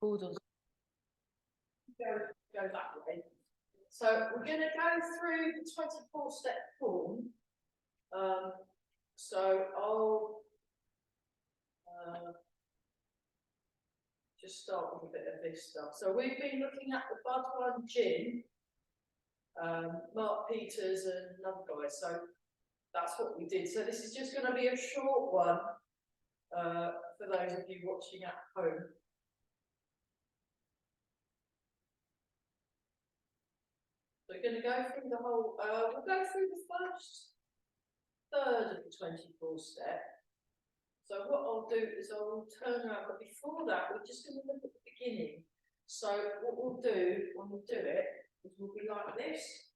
Hold on. Go that way. So we're going to go through the 24-step form. So I'll just start with a bit of this stuff. So we've been looking at the Bud One Gin, Mark Peters and another guy. So that's what we did. So this is just going to be a short one for those of you watching at home. We're going to go through the whole, we'll go through the first third of the 24 step. So what I'll do is I'll turn around, but before that, we're just going to look at the beginning. So what we'll do when we do it is we'll be like this,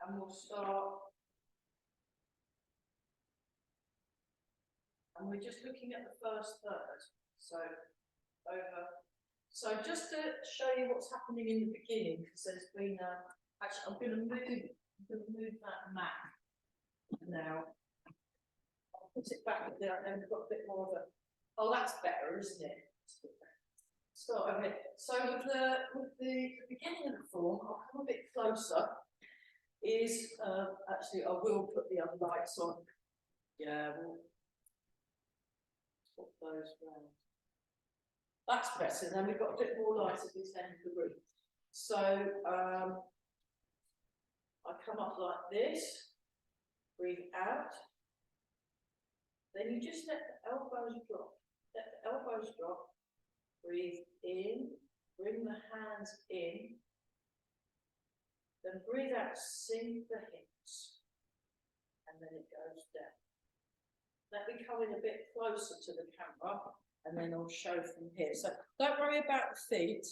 and we'll start. And we're just looking at the first third. So over. So just to show you what's happening in the beginning, because there's been actually I'm going to move that map now. I'll put it back there, and we've got a bit more of a. Oh, that's better, isn't it? Start over here. So with the beginning of the form, I'll come a bit closer. Is actually I will put the other lights on. Yeah, we'll put those round. That's better. Then we've got a bit more light at this end of the room. So I come up like this, breathe out. Then you just let the elbows drop. Let the elbows drop. Breathe in. Bring the hands in. Then breathe out. Sink the hips. And then it goes down. Let me come in a bit closer to the camera, and then I'll show from here. So don't worry about the feet.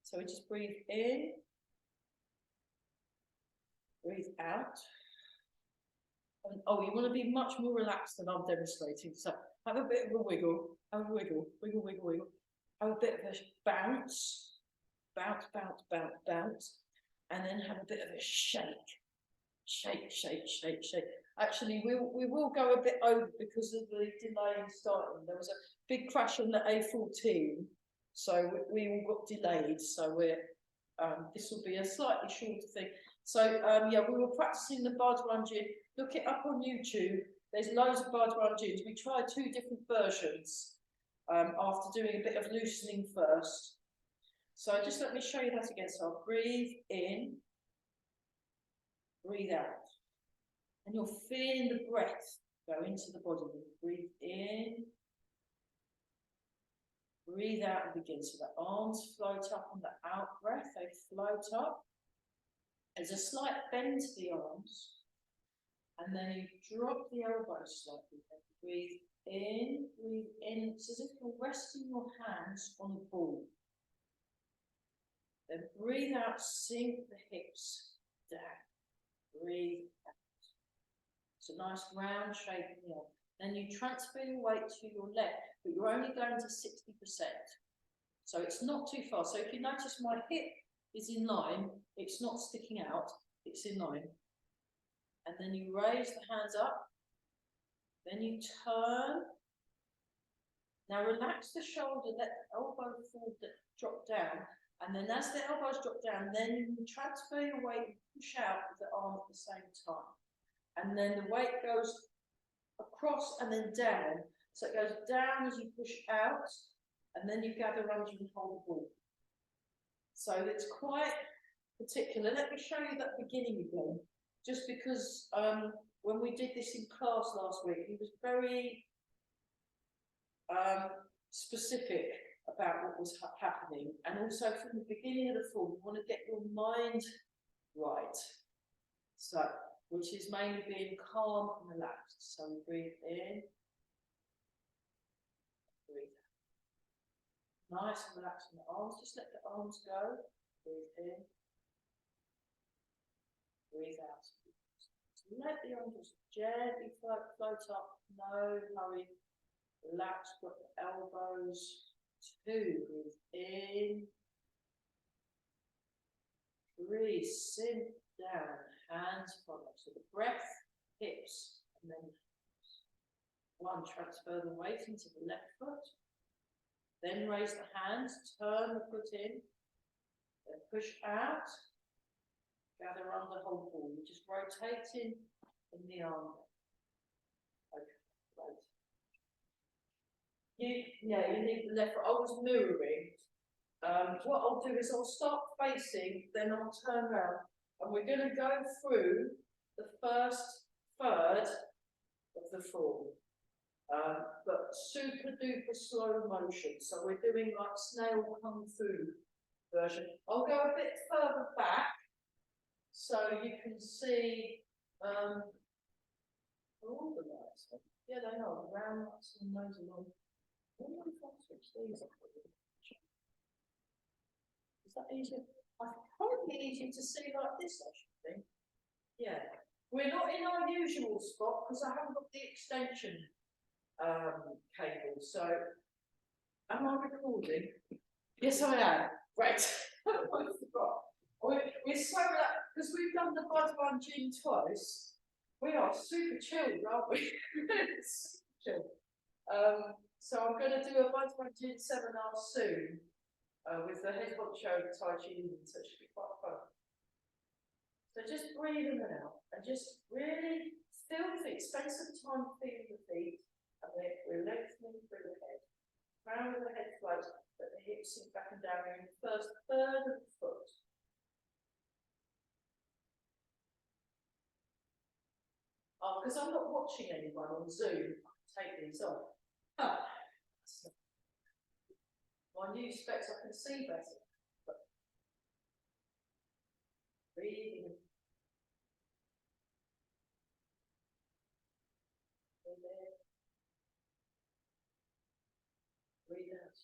So we just breathe in, breathe out. And, oh, you want to be much more relaxed than I'm demonstrating. So have a bit of a wiggle, have a wiggle, wiggle, wiggle, wiggle. Have a bit of a bounce, bounce, bounce, bounce, bounce. And then have a bit of a shake. Shake, shake, shake, shake. Actually, we will go a bit over because of the delay in starting. There was a big crash on the A14, so we all got delayed. So we're this will be a slightly shorter thing. So yeah, we were practicing the Bud One Gin. Look it up on YouTube. There's loads of Bud One Gins. We tried 2 different versions after doing a bit of loosening first. So just let me show you that again. So I'll breathe in, breathe out. And you're feeling the breath go into the body. Breathe in, breathe out and begin. So the arms float up on the out breath, they float up. There's a slight bend to the arms. And then you drop the elbows slightly. Breathe in, breathe in. It's as if you're resting your hands on the ball. Then breathe out, sink the hips down. Breathe out. It's a nice round shape in the arm. Then you transfer your weight to your left, but you're only going to 60%. So it's not too far. So if you notice my hip is in line, it's not sticking out, it's in line. And then you raise the hands up. Then you turn. Now relax the shoulder, let the elbow drop down. And then as the elbows drop down, then you transfer your weight and push out with the arm at the same time. And then the weight goes across and then down. So it goes down as you push out, and then you gather under and hold the ball. So it's quite particular. Let me show you that beginning again, just because when we did this in class last week, he was very specific about what was happening. And also from the beginning of the form, you want to get your mind right. So, which is mainly being calm and relaxed. So we breathe in, breathe out. Nice and relaxed in the arms. Just let the arms go. Breathe in, breathe out. So let the arms just gently float up. No hurry. Relax. Got the elbows. 2. Breathe in. 3. Sink down. Hands follow. So the breath, hips, and then 1. Transfer the weight into the left foot. Then raise the hands, turn the foot in, then push out, gather under, hold ball. You're just rotating in the arm. Okay, right. You need the left foot. I was mirroring. What I'll do is I'll start facing, then I'll turn around, and we're going to go through the first third of the fall. But super duper slow motion. So we're doing like snail kung fu version. I'll go a bit further back so you can see all the lights. Yeah, they are round lights and those along. I wonder if I switch these up. Is that easier? I think probably easier to see like this, I should think. Yeah. We're not in our usual spot because I haven't got the extension cable. So, am I recording? Yes, I am. Right. I forgot. We're so relaxed because we've done the Bud gin twice. We are super chilled, aren't we? Super chilled. So I'm going to do a Bud gin seminar soon with the head honcho Tai Chi, so it should be quite fun. So just breathe in and out, and just really feel the feet. Spend some time feeling the feet, and then we're lengthening through the head. Crown of the head floats, but the hips sink back and down in the first third of the foot. Oh, because I'm not watching anyone on Zoom, I can take these off. Oh. My new specs, I can see better. But breathing. Breathe in. Breathe out.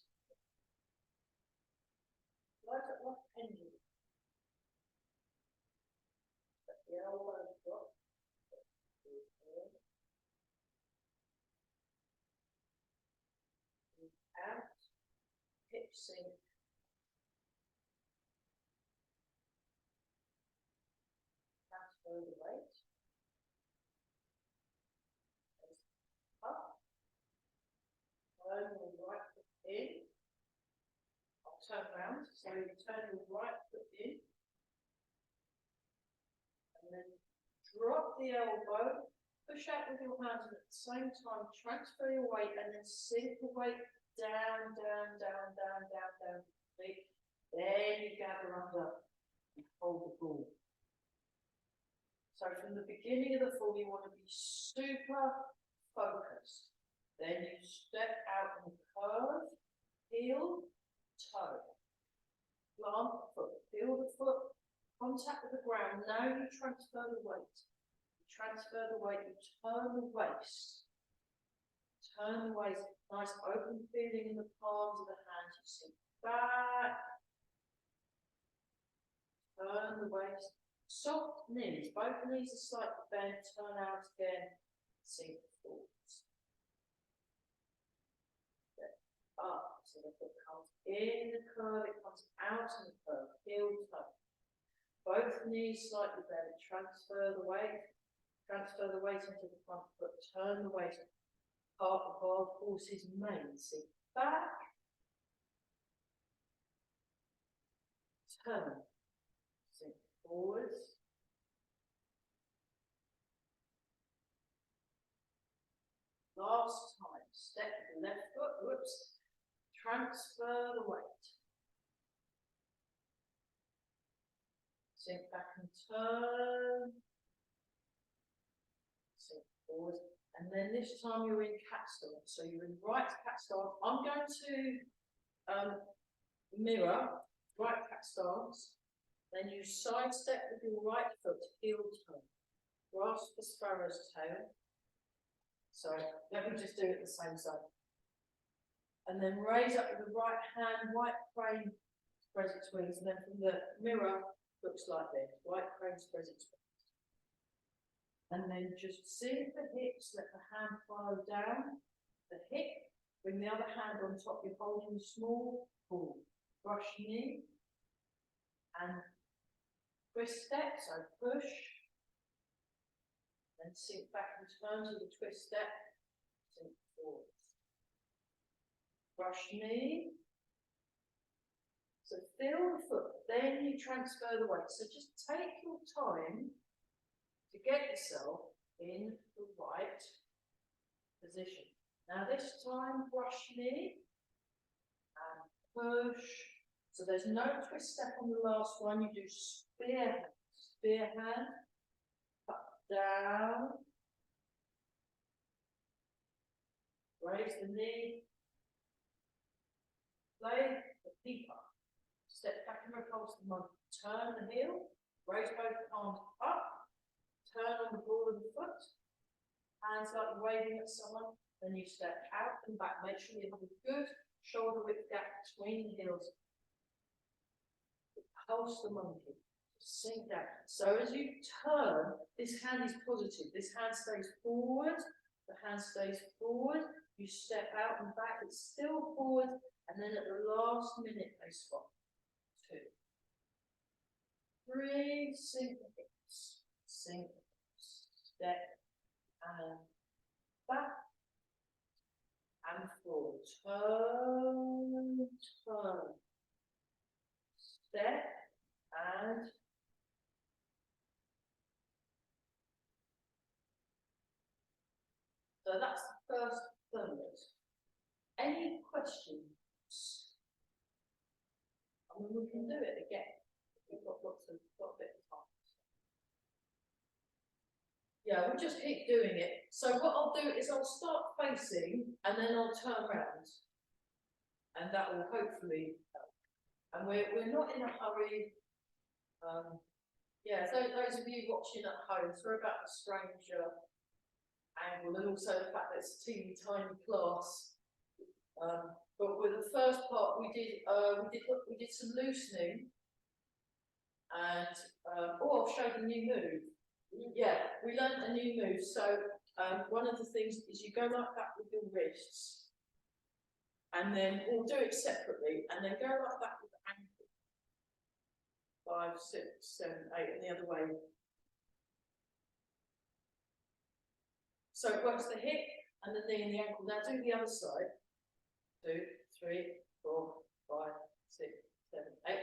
Like a pendulum. Let the elbow drop. Breathe out. Hips sink. Transfer the weight. Up. Turn your right foot in. I'll turn around. So you turn your right foot in. And then drop the elbow. Push out with your hands, and at the same time transfer your weight, and then sink the weight down, down, down, down, down, down. Then you gather under and hold the ball. So from the beginning of the fall, you want to be super focused. Then you step out and curve, heel, toe. Plant the foot, feel the foot, contact with the ground. Now you transfer the weight. Transfer the weight, you turn the waist. Turn the waist, nice open feeling in the palms of the hands. You sink back. Turn the waist. Soft knees, both knees are slightly bent. Turn out again. Sink forwards. Step up, so the foot comes in the curve, it comes out in the curve. Heel, toe. Both knees slightly bent. Transfer the weight. Transfer the weight into the front foot, turn the weight part above horse's mane, sink back, turn, sink forwards, last time, step the left foot, whoops, transfer the weight, sink back and turn, forward, and then this time you're in cat stance. So you're in right cat stance. I'm going to mirror right cat stance. Then you side step with your right foot, heel turn. Grasp the sparrow's tail. So let me just do it the same side. And then raise up with the right hand, white crane spreads its wings, and then from the mirror looks like this. White crane spreads its wings. And then just sink the hips, let the hand follow down the hip, bring the other hand on top, you're holding the small ball. Brush knee and twist step, so push, then sink back and turn to the twist step, sink forwards. brush knee. So feel the foot, then you transfer the weight. So just take your time to get yourself in the right position. Now this time, brush knee and push. So there's no twist step on the last one. You do spear hand, up, down, raise the knee, play the peep up, step back and repulse the monkey, turn the heel, raise both arms up, turn on the ball of the foot, hands like waving at someone, then you step out and back. Make sure you have a good shoulder width gap between the heels. Pulse the monkey, sink down. So as you turn, this hand is positive. This hand stays forward, the hand stays forward. You step out and back, it's still forward, and then at the last minute they swap. 2, 3, sink the hips, sink the hips, step and back and forward. Turn, turn, step and so that's the first third. Any questions? I mean, we can do it again. We've got a bit of time. Yeah, we'll just keep doing it. So what I'll do is I'll start facing and then I'll turn around. And that will hopefully help. And we're not in a hurry. Yeah, so those of you watching at home, sorry about the strange angle and also the fact that it's a teeny tiny class. But with the first part we did some loosening and oh, I'll show the new move. Yeah, we learned a new move. So one of the things is you go like that with your wrists, and then we'll do it separately, and then go like that with the ankle. 5, 6, 7, 8, and the other way. So it works the hip and the knee and the ankle. Now do the other side. 2, 3, 4, 5, 6, 7, 8.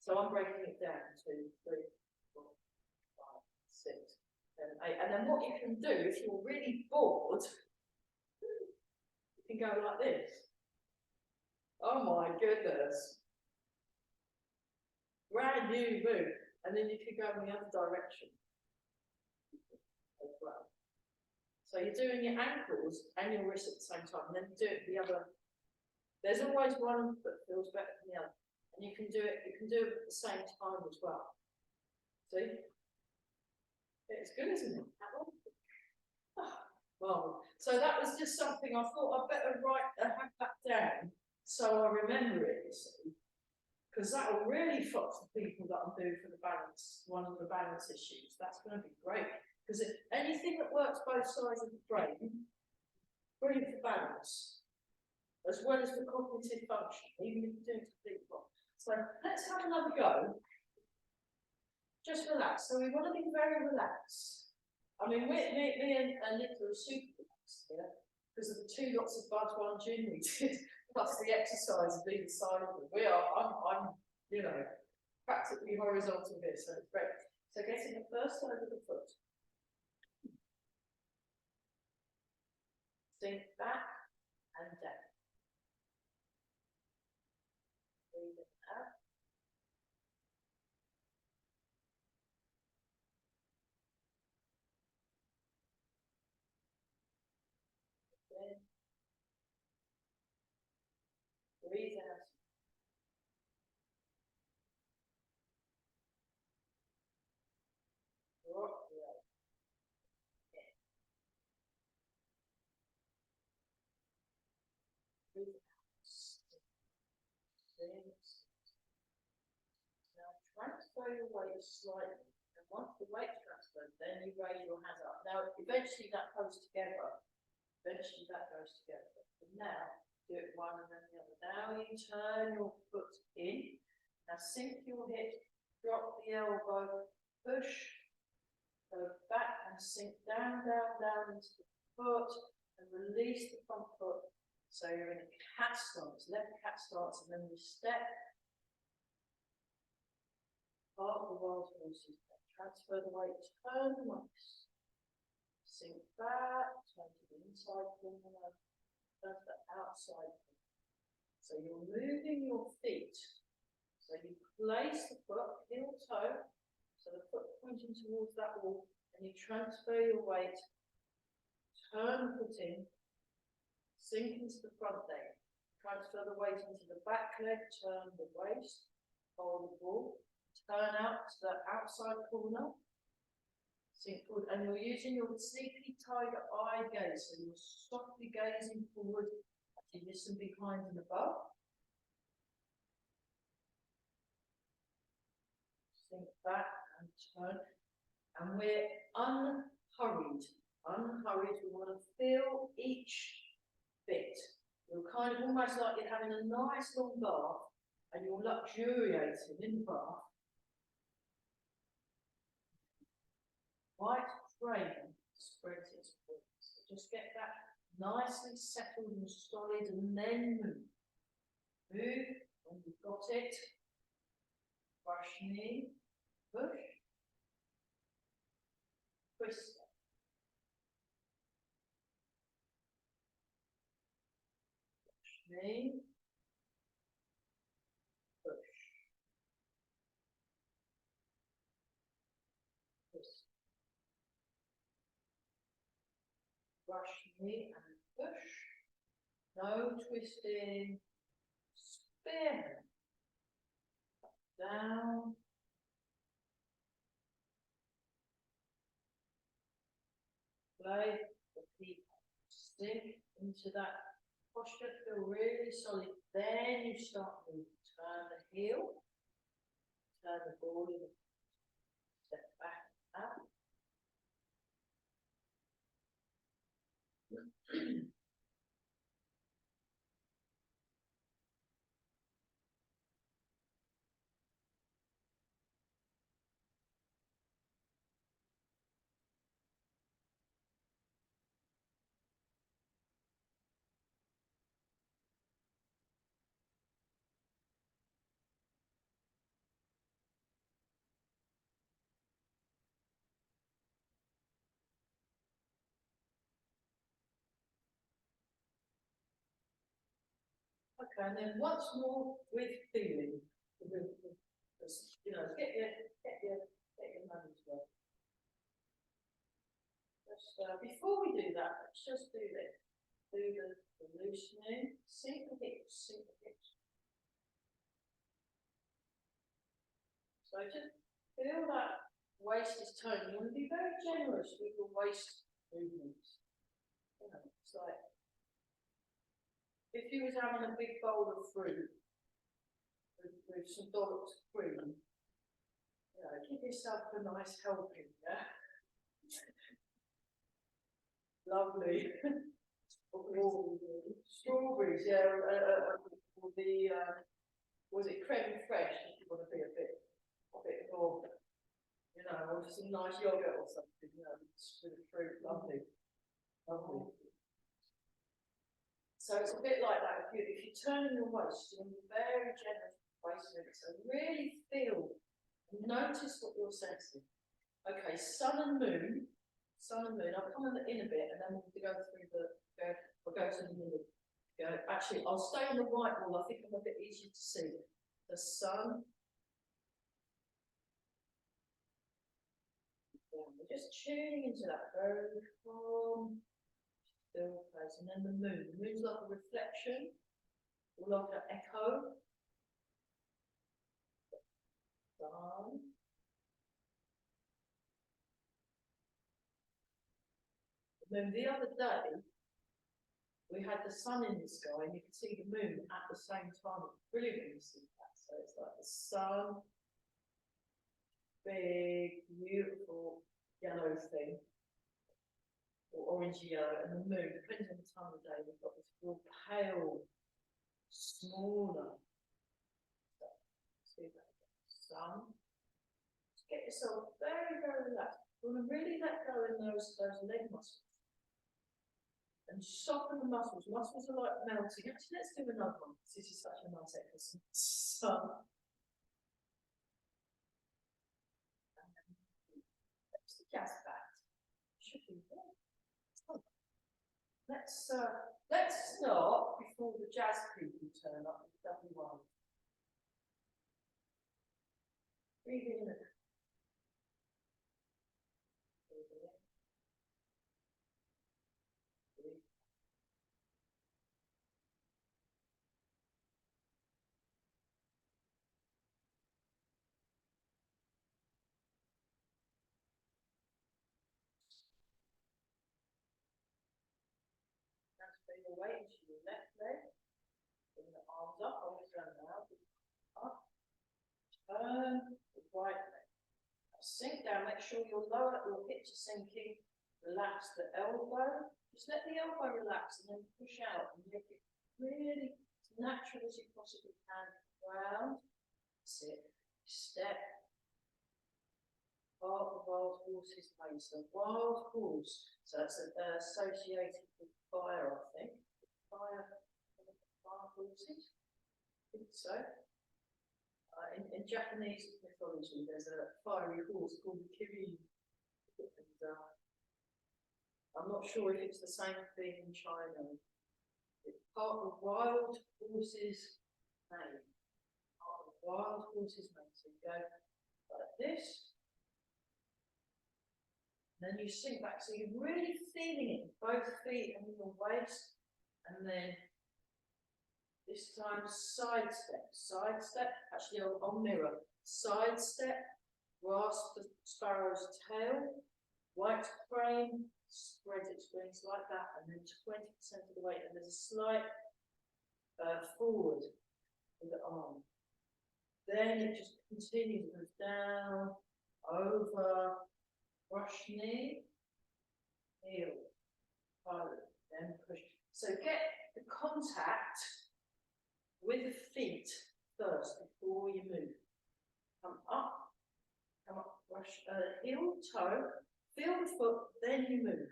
So I'm breaking it down. 2, 3, 4, 5, 6, 7, 8. And then what you can do, if you're really bored, you can go like this. Oh my goodness. Brand new move. And then you can go in the other direction as well. So you're doing your ankles and your wrists at the same time, and then you do it the other. There's always one that feels better than the other. And you can do it at the same time as well. See? It's good, isn't it? Well, so that was just something I thought I'd better have that down so I remember it, you see. Because that will really fuck the people that I'm doing for the balance, one of the balance issues. That's going to be great. Because anything that works both sides of the brain, brilliant for balance, as well as for cognitive function, even if you're doing complete wrong. So let's have another go. Just relax. So we want to be very relaxed. I mean, me and Nicola are super relaxed here because of the 2 lots of bud, 1 gin we did, plus the exercise of either side of them. I'm, you know, practically horizontal here, so it's great. So getting the first side of the foot. Sink back and down. Breathe in out. Then breathe out. Rock the other. Breathe out. Now transfer your weight slightly, and once the weight transferred, then you raise your hands up. Now eventually that goes together. Eventually that goes together. But now do it one and then the other. Now you turn your foot in. Now sink your hip, drop the elbow, push, go back and sink down, down, down into the foot, and release the front foot. So you're in a cat stance, left cat stance, and then we step. Part the wild horses. Transfer the weight, turn the waist. Sink back, turn to the inside corner, turn to the outside corner. So you're moving your feet. So you place the foot, heel toe, so the foot pointing towards that wall, and you transfer your weight, turn the foot in, sink into the front leg, transfer the weight into the back leg, turn the waist, hold the ball, turn out to the outside corner, sink forward, and you're using your sleepy tiger eye gaze, so you're softly gazing forward as you listen behind and above. Sink back and turn, and we're unhurried. We want to feel each bit. You're kind of almost like you're having a nice long bath, and you're luxuriating in the bath. White frame spreads its wings. So just get that nicely settled and solid, and then move. Move when you've got it. Brush knee, push, twist. Brush knee, push, twist. Brush knee and push. No twisting. Spearhead. Down. Play. Repeat. Sink into that posture. Feel really solid. Then you start moving. Turn the heel. Turn the ball in. Step back out. Okay, and then once more with feeling. You know, get your money's worth. Before we do that, let's just do this. Do the loosening, sink the hips, sink the hips. So just feel that waist is turning. You want to be very generous with your waist movements. You know, it's like if you was having a big bowl of fruit with some dollops of cream, you know, give yourself a nice helping, yeah? Lovely. Strawberries, yeah, or the, was it creme fraiche, if you want to be a bit more, you know, or some nice yogurt or something, you know, with fruit, lovely. Lovely. So it's a bit like that. If you're turning your waist, you're very generous waist movement. So really feel, notice what you're sensing. Okay, sun and moon. I'll come in a bit, and then we'll go through we'll go to the middle. Actually, I'll stay on the white wall. I think I'm a bit easier to see. The sun. Yeah, we're just tuning into that very calm. Still place, and then the moon. The moon's like a reflection, or like an echo. Sun. Then the other day, we had the sun in the sky, and you could see the moon at the same time. It's brilliant when you see that. So it's like the sun, big, beautiful yellow thing. Or orangey yellow, and the moon, depending on the time of day, we've got this real pale, smaller. See that sun. Just get yourself very, very relaxed. You want to really let go in those leg muscles. and soften the muscles. Muscles are like melting. Actually, let's do another one. This is such a nice exercise. So, let's the jazz back. Should be there. Let's start before the jazz people turn up with W1. Breathe in. Transfer your weight into your left leg. Bring the arms up, arms down now. Up. Turn the right leg. Sink down, make sure your hips are sinking. Relax the elbow. Just let the elbow relax and then push out and make it really as natural as you possibly can. Round. That's it. Step. Wild horse's pace. A wild horse. So that's associated with fire, I think. Fire horses. I think so. In Japanese mythology, there's a fiery horse called the Kirin. And, I'm not sure if it's the same thing in China. It's part of wild horse's name. Part of wild horse's name. So you go like this. Then you sink back. So you're really feeling it in both feet and in your waist. And then this time side step, actually I'll mirror, side step, grasp the sparrow's tail, white crane, spread its wings like that, and then 20% of the weight, and there's a slight forward with the arm. Then it just continues, moves down, over, brush knee, heel, forward, then push. So get the contact with the feet first before you move. Come up, brush heel, toe, feel the foot, then you move.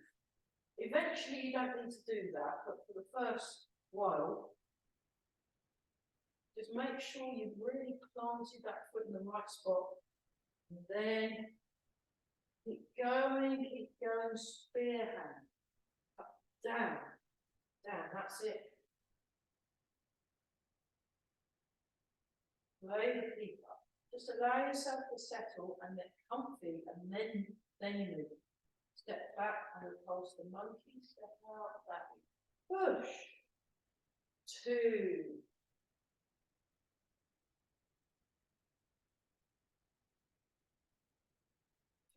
Eventually you don't need to do that, but for the first while, just make sure you've really planted that foot in the right spot. And then keep going, spear hand. Up, down, that's it. Lay the feet up. Just allow yourself to settle and get comfy, and then you move. Step back and repulse the monkey. Step out, back. Push. 2.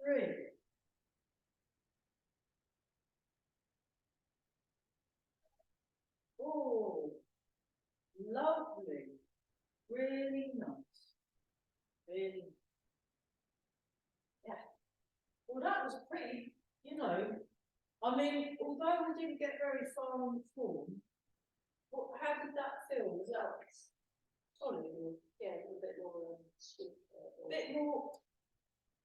3. 4. Lovely. Really nice. Really. Yeah. Well, that was pretty, I mean, although we didn't get very far on the form, how did that feel? Was that solid? Yeah, a bit more sweet. A bit more,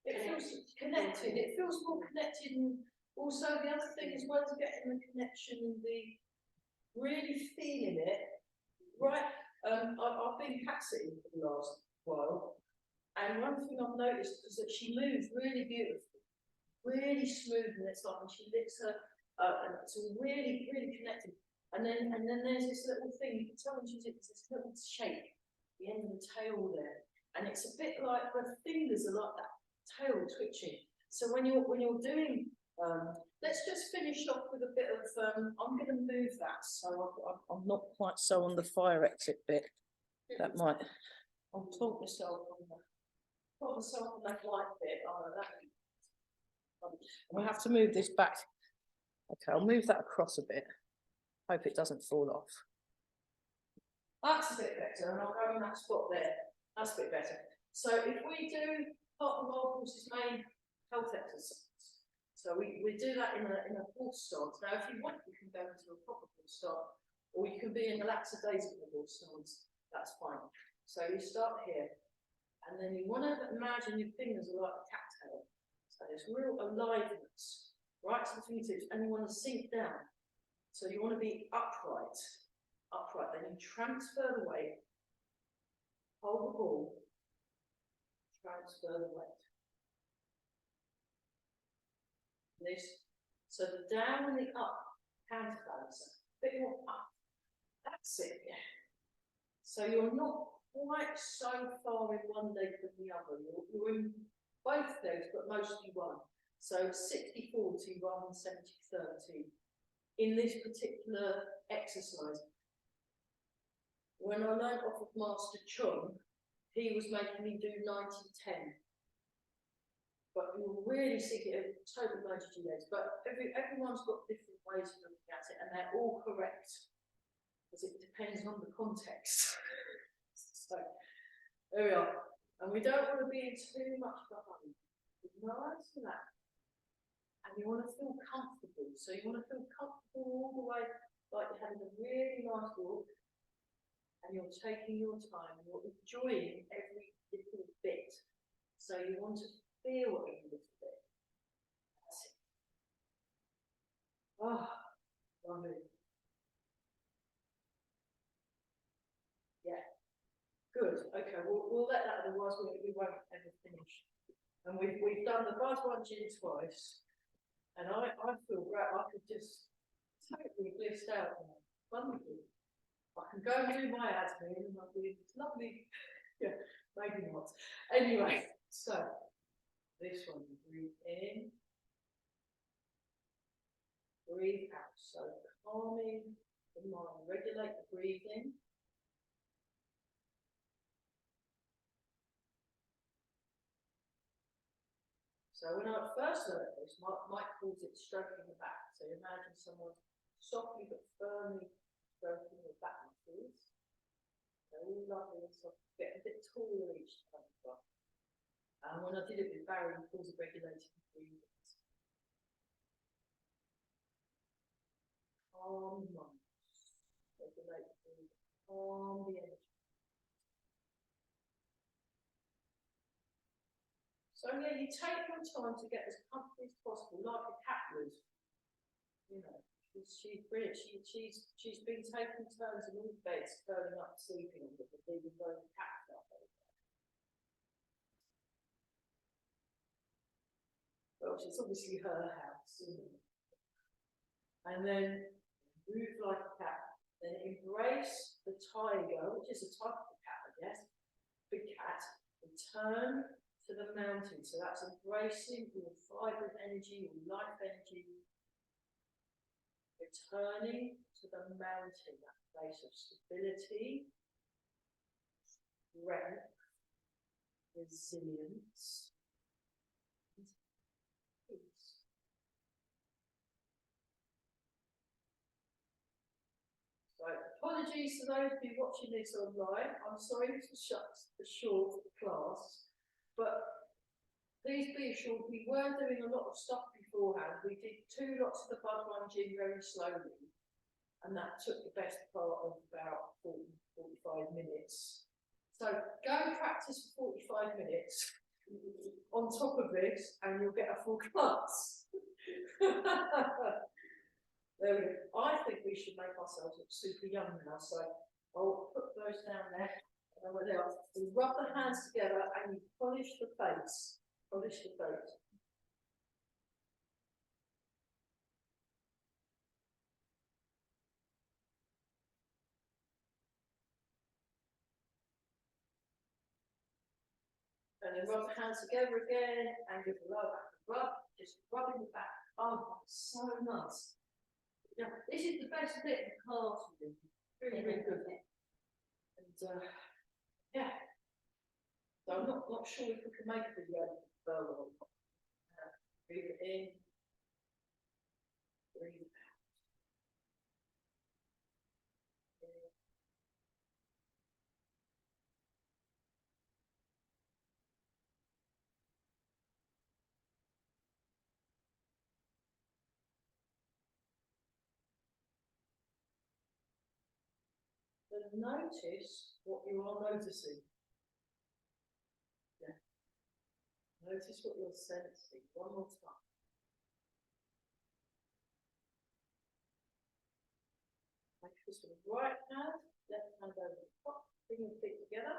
it feels connected. It feels more connected, and also the other thing as well is getting the connection and the really feeling it. Right, I've been cat sitting for the last while, and one thing I've noticed is that she moves really beautifully, really smooth, and it's like when she licks her, and it's really, really connected. And then there's this little thing, you can tell when she's this little shake, the end of the tail there, and it's a bit like her fingers are like that tail twitching. So when you're doing, let's just finish off with a bit of, I'm going to move that, so I'm not quite so on the fire exit bit. That might, I'll talk myself on that light bit. Oh, we'll have to move this back. Okay, I'll move that across a bit. Hope it doesn't fall off. That's a bit better, and I'll go in that spot there. That's a bit better. So if we do part of our horse's main health exercise, so we do that in a horse stance. Now, if you want, you can go into a proper horse stance, or you can be in a lackadaisical horse stance. That's fine. So you start here, and then you want to imagine your fingers are like a cattail. So there's real aliveness right to the fingertips, and you want to sink down. So you want to be upright, then you transfer the weight, hold the ball, transfer the weight. This, so the down and the up counterbalance, a bit more up. That's it, yeah. So you're not quite so far in one leg than the other. You're in both legs, but mostly one. So 60-40 rather than 70-30 in this particular exercise. When I learned off of Master Chung, he was making me do 90-10. But you'll really see it in total motor legs. But everyone's got different ways of looking at it, and they're all correct. Because it depends on the context. So, there we are. And we don't want to be in too much behind. Nice to that. And you want to feel comfortable. So you want to feel comfortable all the way, like you're having a really nice walk. And you're taking your time. You're enjoying every little bit. So you want to feel every little bit. That's it. Oh, lovely. Yeah. Good. Okay, we'll let that, otherwise we won't ever finish. And we've done the buzz one gin twice, and I feel great. I could just totally blissed out now. Wonderful. I can go and do my admin, and I'll be lovely. Yeah, maybe not. Anyway, so this one, breathe in, breathe out. So calming the mind, regulate the breathing. So when I first learned this, Mike calls it stroking the back. So imagine someone softly but firmly stroking the back muscles. They're all lovely and soft, get a bit taller each time. And when I did it with Barry, he calls it regulating breathing. Calm the mind, regulate the breathing, calm the energy. So yeah, you take your time to get as comfortable as possible, like a cat would. You know, she's brilliant. She's been taking turns in all beds, curling up, sleeping on it, but leaving her own cat up over there. Well, it's obviously her house, isn't it? And then move like a cat. Then embrace the tiger, which is a type of cat, I guess. Big cat. Return to the mountain. So that's embracing your vibrant energy, your life energy. Returning to the mountain, that place of stability, strength, resilience, and peace. So apologies to those of you watching this online. I'm sorry to shut the short class. But please be assured, we were doing a lot of stuff beforehand. We did 2 lots of the bud one gin very slowly, and that took the best part of about 40-45 minutes. So go and practice for 45 minutes on top of this, and you'll get a full class. There we go. I think we should make ourselves look super young now, so I'll put those down there. And what else? You rub the hands together and you polish the face. Polish the face. And then rub the hands together again and give a rub, just rubbing the back. Oh, so nice. Now, this is the best bit of the class, really, really good. And yeah. So I'm not sure if we can make a video or not. Breathe in, breathe out. Then notice what you are noticing. Yeah. Notice what you're sensing. One more time. Just with the right hand, left hand over the top, bring your feet together,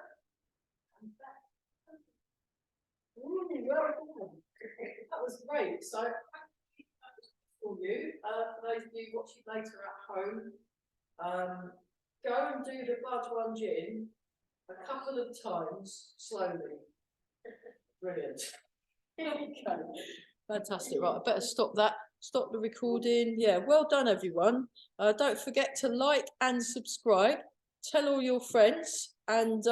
and back. Ooh, well done. That was great. So, for you, for those of you watching later at home, go and do the budge lunge in a couple of times slowly. Brilliant. Okay. Fantastic. Right, I better stop that. Stop the recording. Yeah, well done, everyone. Don't forget to like and subscribe. Tell all your friends, and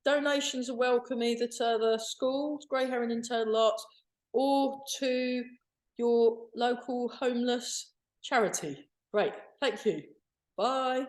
donations are welcome either to the schools, Grey Heron Internal Arts, or to your local homeless charity. Great. Thank you. Bye.